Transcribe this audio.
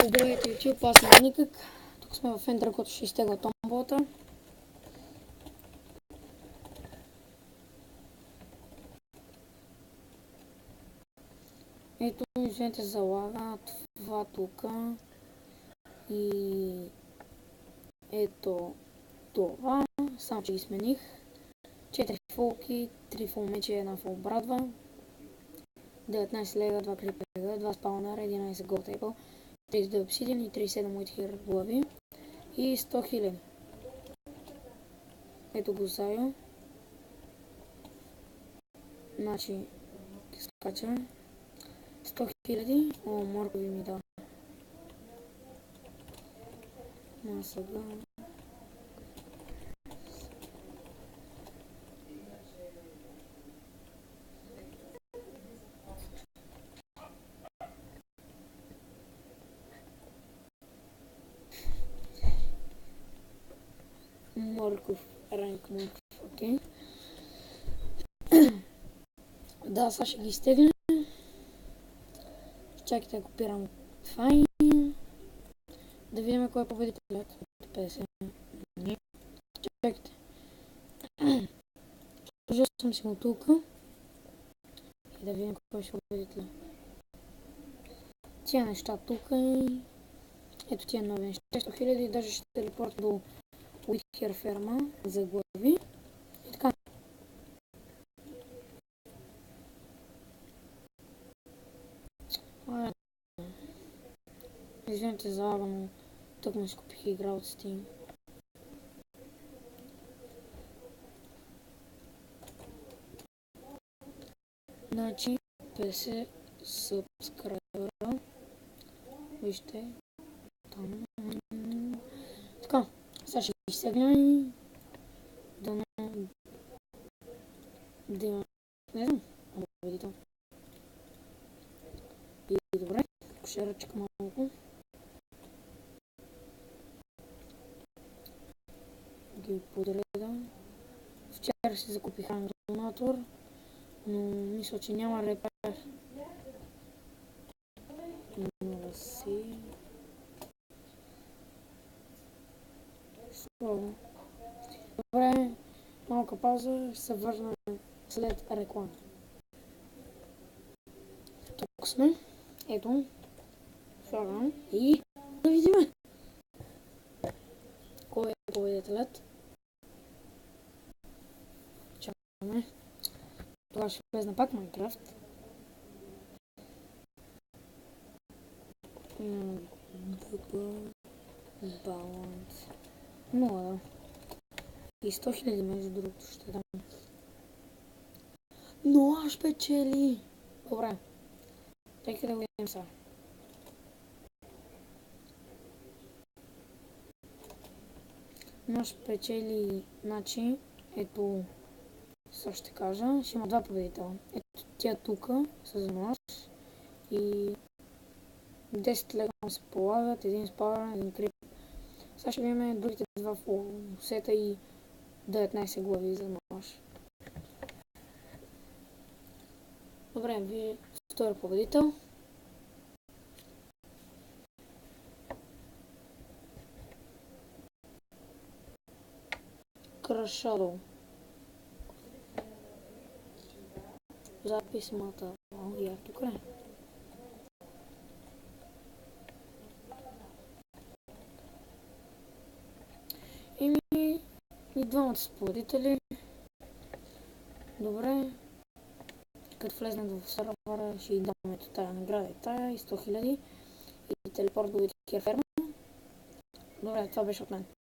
Здравейте, YouTube, аз съм Никак. Тук сме в Enter, който ще изтегла томболата. Ето, извинете за лага, това тук. И ето това, само че ги смених. 4 фулки, 3 фул меча и 1 фул брадва. 19 лега, 2 крипега, 2 спаунера, 11 голтейбъл, 32 обсидиан и 37 уитхир глави. И 100 000. Ето го заедно. Значи, скача 100 000. О, моркови ми дава. Сега. Морков, ранг морков, окей. Да, сега ще ги изтегля. Чакайте да копирам това и да видим кой е победителят. 50. Не. Чакайте. Сложил съм си мотулка и да видим кой ще е победителят. Тия неща тук и ето тия нови неща. 100 000 даже ще телепорт до Уитхер ферма за глави. И така. Извинете за лага, но тук ме скупих игра от Steam. Значи 50 сабскрайбера. Вижте. Там. Така. Сега ще ги сегна и да има... Не знам. Победител. И добре. Ще ръчка малко. Ги подреда. Вчера си закупих андронатор, но мисля, че няма репер. Много си. Слабо. Добре, малка пауза, ще се върна след реклама. Тук сме. Ето. Слагам и да видим кой е победителят. Чакаме. Това ще влезна пак Майнкрафт. Баланс. 0, да. И 100 000 между другото ще дам. Но аз печели. Добре. Тъй да го видим сега. Наш печели, значи, ето, сега ще кажа, ще има два победителя. Ето тя тука с нож и 10 лега се полагат, един спавер, един крип. Сега ще видим другите два фулсета и 19 глави за нож. Добре, вие втори победител. Крашадо. Запис мата. Я тук е. И двамата са победители. Добре. Като влезнат в сервера, ще й дам ето тая награда и тая и 100 000 и телепорт до Уитхер ферма. Добре, това беше от мен.